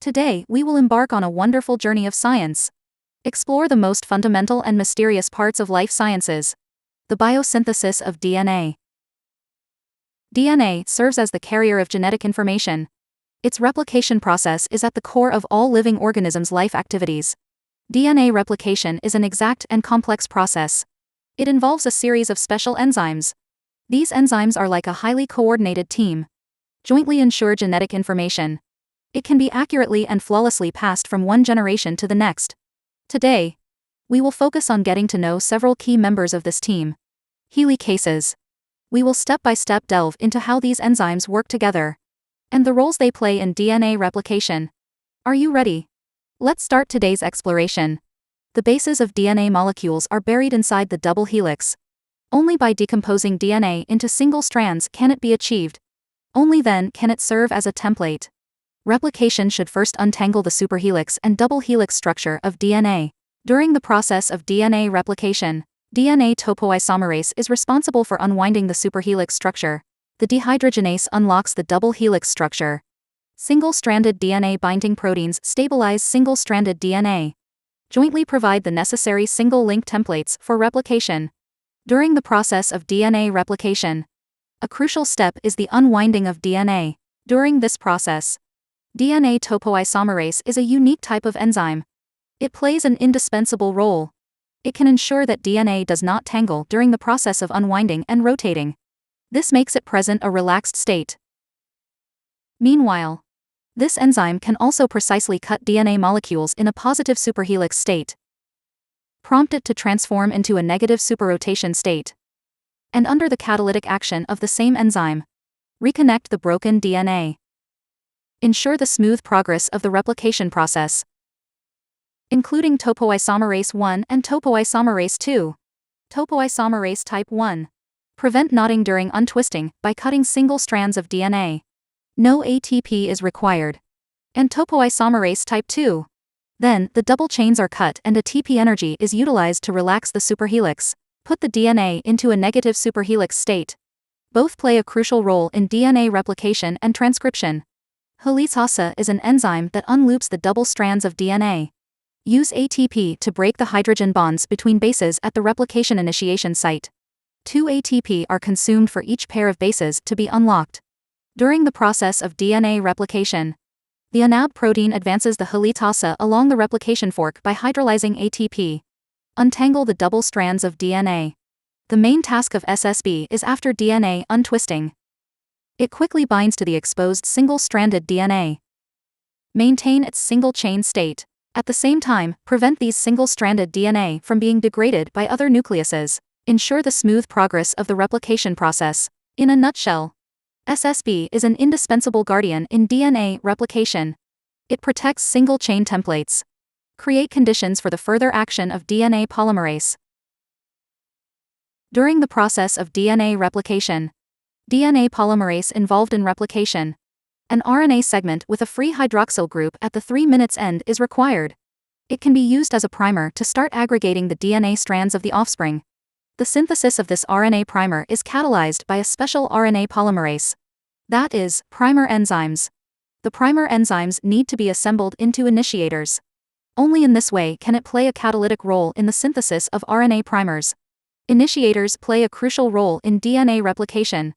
Today, we will embark on a wonderful journey of science. Explore the most fundamental and mysterious parts of life sciences. The biosynthesis of DNA. DNA serves as the carrier of genetic information. Its replication process is at the core of all living organisms' life activities. DNA replication is an exact and complex process. It involves a series of special enzymes. These enzymes are like a highly coordinated team. Jointly ensure genetic information. It can be accurately and flawlessly passed from one generation to the next. Today, we will focus on getting to know several key members of this team. Helicases. We will step-by-step delve into how these enzymes work together and the roles they play in DNA replication. Are you ready? Let's start today's exploration. The bases of DNA molecules are buried inside the double helix. Only by decomposing DNA into single strands can it be achieved. Only then can it serve as a template. Replication should first untangle the superhelix and double helix structure of DNA. During the process of DNA replication, DNA topoisomerase is responsible for unwinding the superhelix structure. The dehydrogenase unlocks the double helix structure. Single-stranded DNA binding proteins stabilize single-stranded DNA. Jointly provide the necessary single-link templates for replication. During the process of DNA replication, a crucial step is the unwinding of DNA. During this process, DNA topoisomerase is a unique type of enzyme. It plays an indispensable role. It can ensure that DNA does not tangle during the process of unwinding and rotating. This makes it present a relaxed state. Meanwhile, this enzyme can also precisely cut DNA molecules in a positive superhelix state, prompt it to transform into a negative superrotation state, and under the catalytic action of the same enzyme, reconnect the broken DNA. Ensure the smooth progress of the replication process, including topoisomerase 1 and topoisomerase 2. Topoisomerase type 1. Prevent knotting during untwisting by cutting single strands of DNA. No ATP is required. And topoisomerase type 2. Then, the double chains are cut and ATP energy is utilized to relax the superhelix, put the DNA into a negative superhelix state. Both play a crucial role in DNA replication and transcription. Helicase is an enzyme that unloops the double strands of DNA. Use ATP to break the hydrogen bonds between bases at the replication initiation site. 2 ATP are consumed for each pair of bases to be unlocked. During the process of DNA replication, the ANAB protein advances the helicase along the replication fork by hydrolyzing ATP. Untangle the double strands of DNA. The main task of SSB is after DNA untwisting. It quickly binds to the exposed single-stranded DNA. Maintain its single-chain state. At the same time, prevent these single-stranded DNA from being degraded by other nucleuses. Ensure the smooth progress of the replication process. In a nutshell, SSB is an indispensable guardian in DNA replication. It protects single-chain templates. Create conditions for the further action of DNA polymerase. During the process of DNA replication, DNA polymerase involved in replication, an RNA segment with a free hydroxyl group at the 3 minutes end is required. It can be used as a primer to start aggregating the DNA strands of the offspring. The synthesis of this RNA primer is catalyzed by a special RNA polymerase. That is, primer enzymes. The primer enzymes need to be assembled into initiators. Only in this way can it play a catalytic role in the synthesis of RNA primers. Initiators play a crucial role in DNA replication.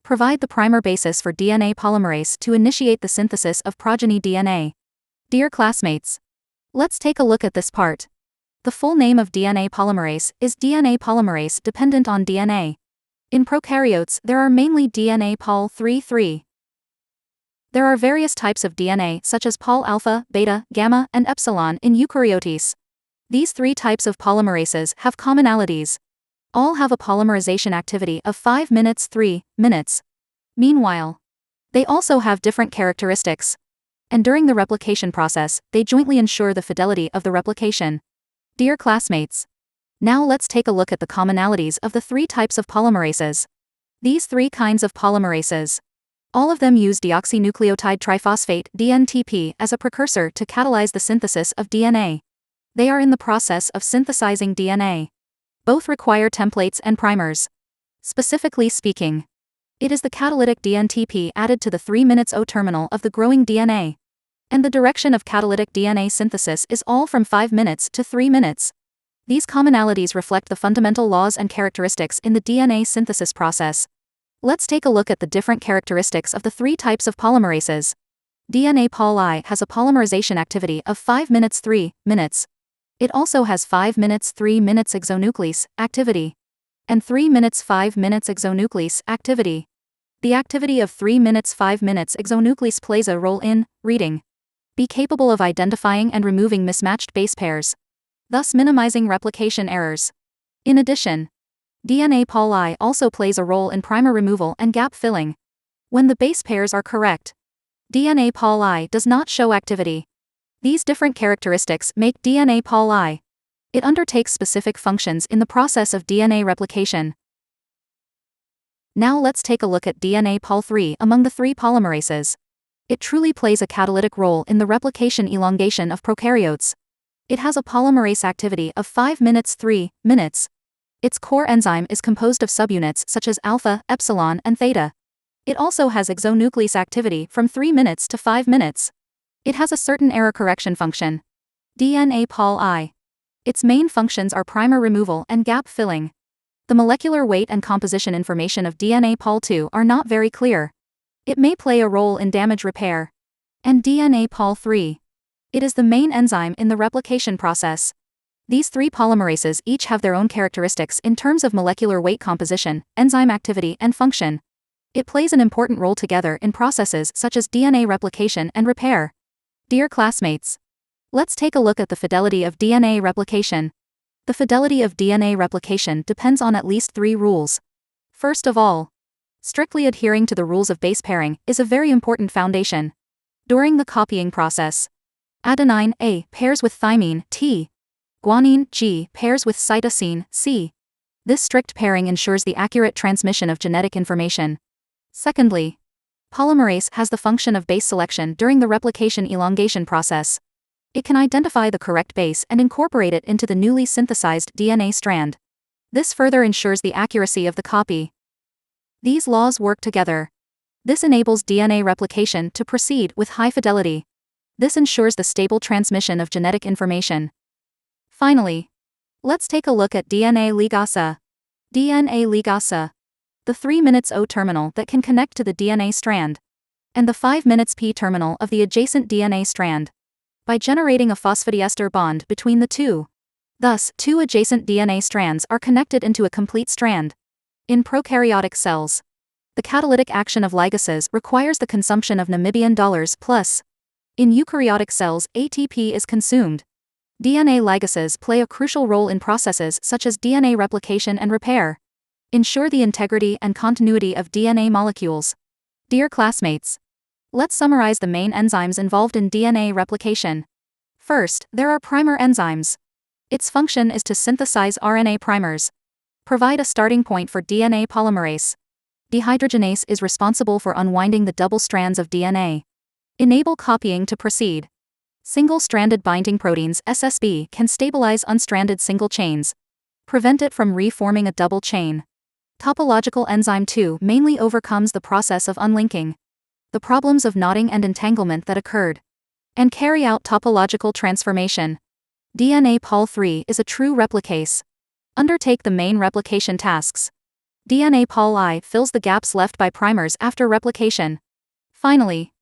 Provide the primer basis for DNA polymerase to initiate the synthesis of progeny DNA. Dear classmates, let's take a look at this part. The full name of DNA polymerase is DNA polymerase dependent on DNA. In prokaryotes, there are mainly DNA pol 3,3. There are various types of DNA such as pol alpha, beta, gamma, and epsilon in eukaryotes. These 3 types of polymerases have commonalities. All have a polymerization activity of 5 minutes 3 minutes. Meanwhile, they also have different characteristics. And during the replication process, they jointly ensure the fidelity of the replication. Dear classmates, now let's take a look at the commonalities of the 3 types of polymerases. These 3 kinds of polymerases, all of them use deoxynucleotide triphosphate (DNTP) as a precursor to catalyze the synthesis of DNA. They are in the process of synthesizing DNA. Both require templates and primers. Specifically speaking, it is the catalytic DNTP added to the 3' O terminal of the growing DNA. And the direction of catalytic DNA synthesis is all from 5 minutes to 3 minutes. These commonalities reflect the fundamental laws and characteristics in the DNA synthesis process. Let's take a look at the different characteristics of the 3 types of polymerases. DNA Pol I has a polymerization activity of 5 minutes 3 minutes. It also has 5 minutes 3 minutes exonuclease activity and 3 minutes 5 minutes exonuclease activity. The activity of 3 minutes 5 minutes exonuclease plays a role in reading. Be capable of identifying and removing mismatched base pairs, thus minimizing replication errors. In addition, DNA Pol I also plays a role in primer removal and gap filling. When the base pairs are correct, DNA Pol I does not show activity. These different characteristics make DNA Pol I. It undertakes specific functions in the process of DNA replication. Now let's take a look at DNA Pol III among the 3 polymerases. It truly plays a catalytic role in the replication elongation of prokaryotes. It has a polymerase activity of 5 minutes 3 minutes. Its core enzyme is composed of subunits such as alpha, epsilon, and theta. It also has exonuclease activity from 3 minutes to 5 minutes. It has a certain error correction function. DNA Pol I. Its main functions are primer removal and gap filling. The molecular weight and composition information of DNA Pol II are not very clear. It may play a role in damage repair. And DNA Pol III. It is the main enzyme in the replication process. These 3 polymerases each have their own characteristics in terms of molecular weight composition, enzyme activity, and function. It plays an important role together in processes such as DNA replication and repair. Dear classmates, let's take a look at the fidelity of DNA replication. The fidelity of DNA replication depends on at least 3 rules. First of all, strictly adhering to the rules of base pairing is a very important foundation. During the copying process, adenine A pairs with thymine T. Guanine G pairs with cytosine C. This strict pairing ensures the accurate transmission of genetic information. Secondly, polymerase has the function of base selection during the replication elongation process. It can identify the correct base and incorporate it into the newly synthesized DNA strand. This further ensures the accuracy of the copy. These laws work together. This enables DNA replication to proceed with high fidelity. This ensures the stable transmission of genetic information. Finally, let's take a look at DNA ligase. DNA ligase. The 3 minutes O terminal that can connect to the DNA strand, and the 5 minutes P terminal of the adjacent DNA strand, by generating a phosphodiester bond between the two. Thus, 2 adjacent DNA strands are connected into a complete strand. In prokaryotic cells, the catalytic action of ligases requires the consumption of Namibian dollars plus. In eukaryotic cells, ATP is consumed. DNA ligases play a crucial role in processes such as DNA replication and repair. Ensure the integrity and continuity of DNA molecules. Dear classmates, let's summarize the main enzymes involved in DNA replication. First, there are primer enzymes. Its function is to synthesize RNA primers, provide a starting point for DNA polymerase. Dehydrogenase is responsible for unwinding the double strands of DNA. Enable copying to proceed. Single-stranded binding proteins (SSB) can stabilize unstranded single chains, prevent it from reforming a double chain. Topological enzyme 2 mainly overcomes the process of unlinking, the problems of knotting and entanglement that occurred, and carry out topological transformation. DNA Pol III is a true replicase. Undertake the main replication tasks. DNA Pol I fills the gaps left by primers after replication. Finally,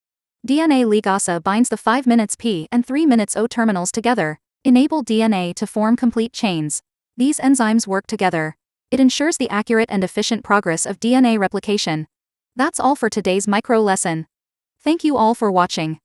DNA ligase binds the 5 minutes P and 3 minutes O terminals together, enable DNA to form complete chains. These enzymes work together. It ensures the accurate and efficient progress of DNA replication. That's all for today's micro lesson. Thank you all for watching.